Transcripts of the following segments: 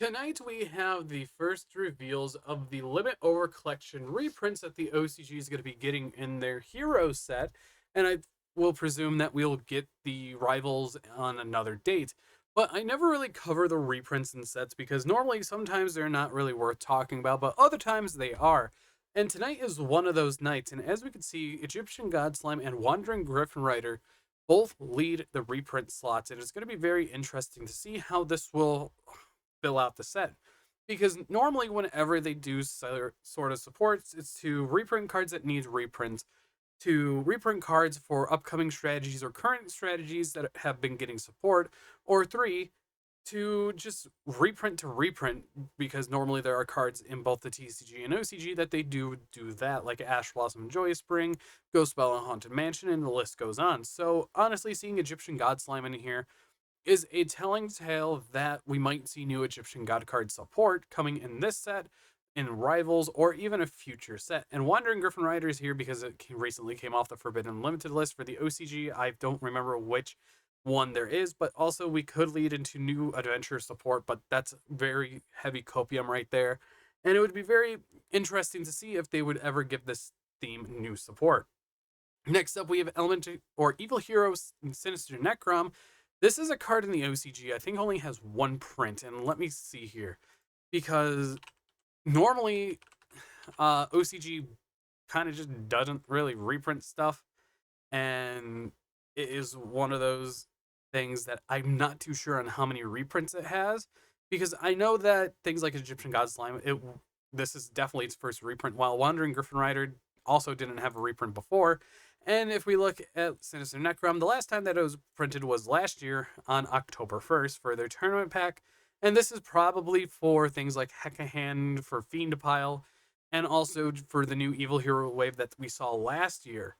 Tonight we have the first reveals of the Limit Over Collection reprints that the OCG is going to be getting in their Hero set, and I will presume that we'll get the Rivals on another date. But I never really cover the reprints and sets because normally sometimes they're not really worth talking about, but other times they are. And tonight is one of those nights, and as we can see, Egyptian God Slime and Wandering Griffin Rider both lead the reprint slots, and it's going to be very interesting to see how this will fill out the set. Because normally, whenever they do sort of supports, it's to reprint cards that need reprints, to reprint cards for upcoming strategies or current strategies that have been getting support, or three, to just reprint to reprint, because normally there are cards in both the TCG and OCG that they do that, like Ash Blossom Joyous Spring, Ghost Bell and Haunted Mansion, and the list goes on. So honestly, seeing Egyptian God Slime in here is a telling tale that we might see new Egyptian God card support coming in this set, in Rivals, or even a future set. And Wandering Griffin Rider is here because it recently came off the Forbidden Limited list for the OCG. I don't remember which one there is, but also we could lead into new adventure support, but that's very heavy copium right there. And it would be very interesting to see if they would ever give this theme new support. Next up, we have Element or Evil Hero Sinister Necrom. This is a card in the OCG. I think only has one print, and let me see here, because normally OCG kind of just doesn't really reprint stuff, and it is one of those things that I'm not too sure on how many reprints it has, because I know that things like Egyptian God Slime, this is definitely its first reprint, while Wandering Griffin Rider also didn't have a reprint before. And if we look at Sinister Necrom, the last time that it was printed was last year on October 1st for their tournament pack. And this is probably for things like Hecahand for Fiend Pile, and also for the new Evil Hero wave that we saw last year,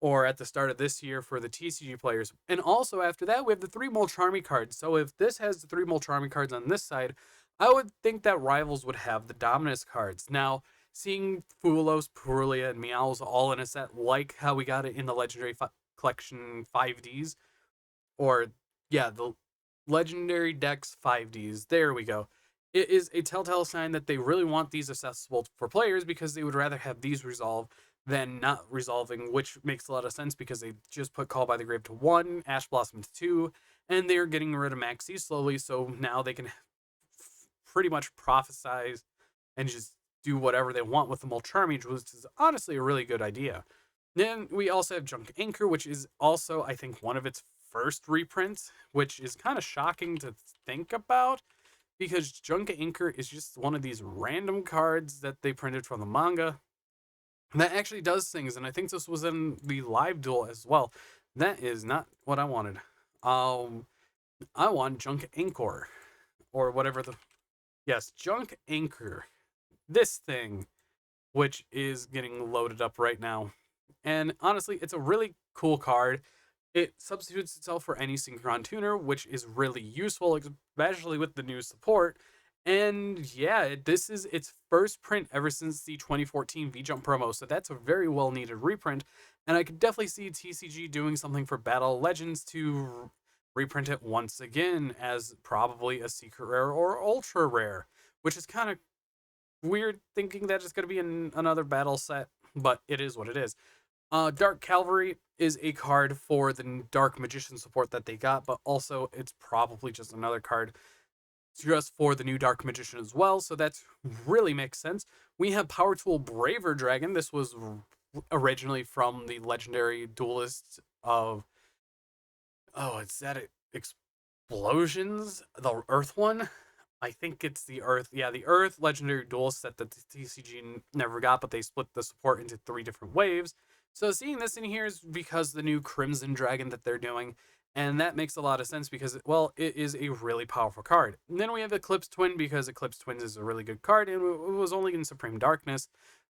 or at the start of this year for the TCG players. And also after that, we have the three Molcharmy cards. So if this has the three Molcharmy cards on this side, I would think that Rivals would have the Dominus cards. Now, seeing Fulos, Purlia, and Meows all in a set, like how we got it in the Legendary Collection 5Ds, or yeah, the Legendary Decks 5Ds, there we go. It is a telltale sign that they really want these accessible for players because they would rather have these resolve than not resolving, which makes a lot of sense because they just put Call by the Grave to 1, Ash Blossom to 2, and they're getting rid of Maxi slowly, so now they can pretty much prophesize and just do whatever they want with the Molcharmy, which is honestly a really good idea. Then we also have Junk Anchor, which is also, I think, one of its first reprints, which is kind of shocking to think about because Junk Anchor is just one of these random cards that they printed from the manga that actually does things, and I think this was in the live duel as well. That is not what I wanted. Um, I want Junk Anchor, or whatever the yes, Junk Anchor. This thing, which is getting loaded up right now. And honestly, it's a really cool card. It substitutes itself for any Synchron tuner, which is really useful, especially with the new support. And yeah, this is its first print ever since the 2014 V-Jump promo, so that's a very well needed reprint. And I could definitely see TCG doing something for Battle Legends to reprint it once again as probably a secret rare or ultra rare, which is kind of weird thinking that it's going to be in another battle set, but it is what it is. Dark Cavalry is a card for the Dark Magician support that they got, but also it's probably just another card just for the new Dark Magician as well, so that really makes sense. We have Power Tool Braver Dragon. This was originally from the legendary duelist of it's that Explosions, the Earth one. I think it's the Earth. Yeah, the Earth Legendary Duel set that the TCG never got, but they split the support into three different waves. So seeing this in here is because the new Crimson Dragon that they're doing, and that makes a lot of sense because, well, it is a really powerful card. And then we have Eclipse Twin because Eclipse Twins is a really good card, and it was only in Supreme Darkness.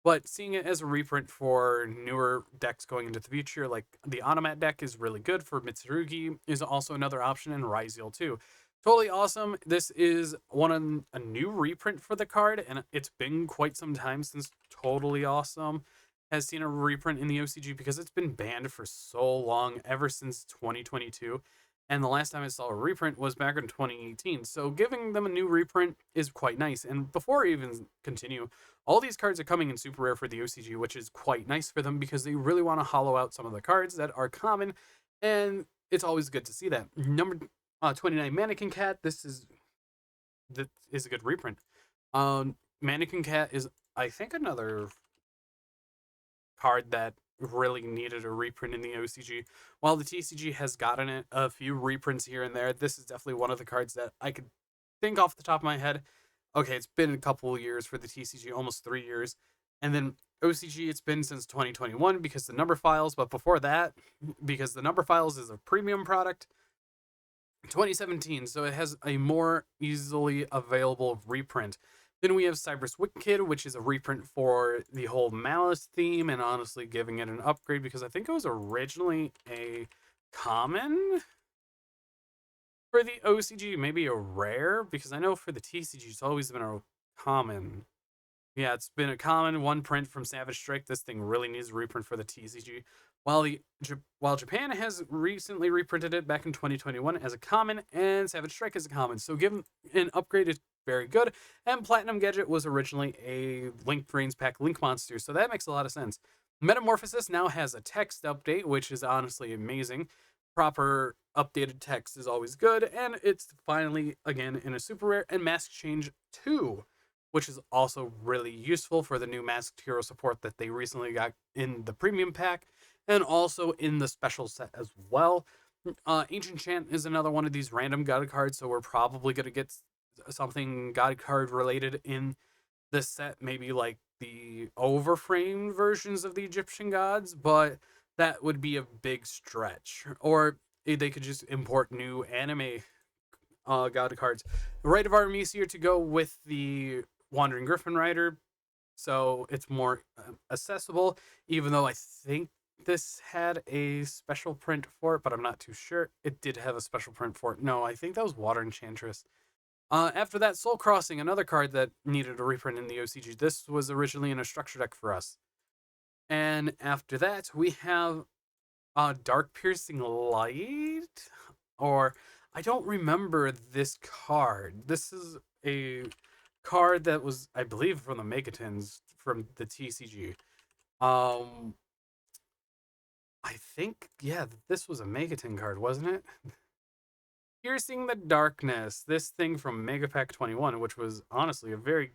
But seeing it as a reprint for newer decks going into the future, like the Automat deck is really good for Mitsurugi, is also another option, and Ryziel too. Totally awesome. This is a new reprint for the card, and it's been quite some time since Totally Awesome has seen a reprint in the OCG because it's been banned for so long, ever since 2022. And the last time I saw a reprint was back in 2018. So giving them a new reprint is quite nice. And before I even continue, all these cards are coming in super rare for the OCG, which is quite nice for them because they really want to hollow out some of the cards that are common. And it's always good to see that. Number 29, Mannequin Cat. That is a good reprint. Mannequin Cat is, I think, another card that really needed a reprint in the OCG. While the TCG has gotten it a few reprints here and there, this is definitely one of the cards that I could think off the top of my head. Okay, it's been a couple of years for the TCG, almost 3 years. And then OCG, it's been since 2021 because the number files, but before that, because the number files is a premium product, 2017, so it has a more easily available reprint. Then we have Cypress Wicked, which is a reprint for the whole Malice theme, and honestly giving it an upgrade because I think it was originally a common for the OCG, maybe a rare, because I know for the TCG it's always been a common. Yeah, it's been a common one print from Savage Strike. This thing really needs a reprint for the TCG. While Japan has recently reprinted it back in 2021 as a common, and Savage Strike as a common. So given an upgrade is very good. And Platinum Gadget was originally a Link Brains Pack Link Monster, so that makes a lot of sense. Metamorphosis now has a text update, which is honestly amazing. Proper updated text is always good, and it's finally again in a super rare, and Mask Change 2, which is also really useful for the new Masked Hero support that they recently got in the premium pack and also in the special set as well. Ancient Chant is another one of these random god cards, so we're probably going to get something god card related in this set, maybe like the overframe versions of the Egyptian gods, but that would be a big stretch. Or they could just import new anime god cards. The Rite of Artemisia to go with the Wandering Griffin Rider, so it's more accessible, even though I think this had a special print for it, but I'm not too sure. It did have a special print for it. No, I think that was Water Enchantress. After that, Soul Crossing, another card that needed a reprint in the OCG. This was originally in a structure deck for us. And after that, we have Dark Piercing Light, or I don't remember this card. This is a card that was, I believe, from the Megatins from the TCG. I think, yeah, this was a Megatin card, wasn't it? Piercing the Darkness, this thing from Megapack 21, which was honestly a very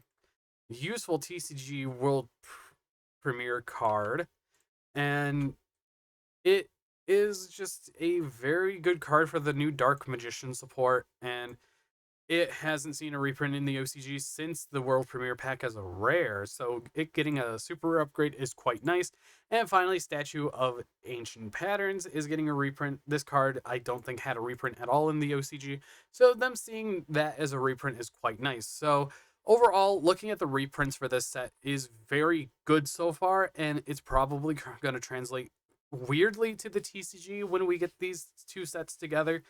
useful TCG World Premiere card. And it is just a very good card for the new Dark Magician support, and it hasn't seen a reprint in the OCG since the World Premiere Pack as a rare, so it getting a super upgrade is quite nice. And finally, Statue of Ancient Patterns is getting a reprint. This card I don't think had a reprint at all in the OCG, so them seeing that as a reprint is quite nice. So overall, looking at the reprints for this set is very good so far, and it's probably going to translate weirdly to the TCG when we get these two sets together.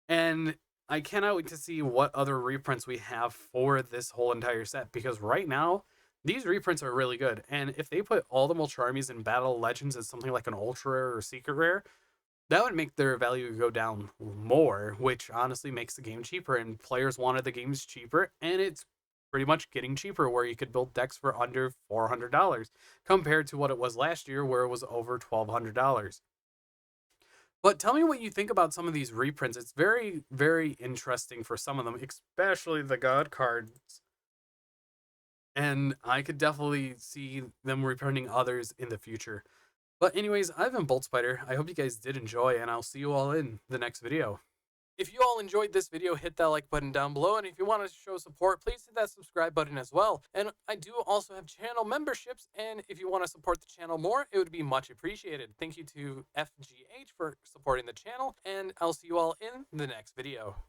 And I cannot wait to see what other reprints we have for this whole entire set, because right now, these reprints are really good. And if they put all the Molcharmies in Battle Legends as something like an ultra rare or secret rare, that would make their value go down more, which honestly makes the game cheaper. And players wanted the games cheaper, and it's pretty much getting cheaper, where you could build decks for under $400 compared to what it was last year, where it was over $1,200. But tell me what you think about some of these reprints. It's very, very interesting for some of them, especially the God cards. And I could definitely see them reprinting others in the future. But anyways, I've been BoltSpider. I hope you guys did enjoy, and I'll see you all in the next video. If you all enjoyed this video, hit that like button down below, and if you want to show support, please hit that subscribe button as well. And I do also have channel memberships, and if you want to support the channel more, it would be much appreciated. Thank you to FGH for supporting the channel, and I'll see you all in the next video.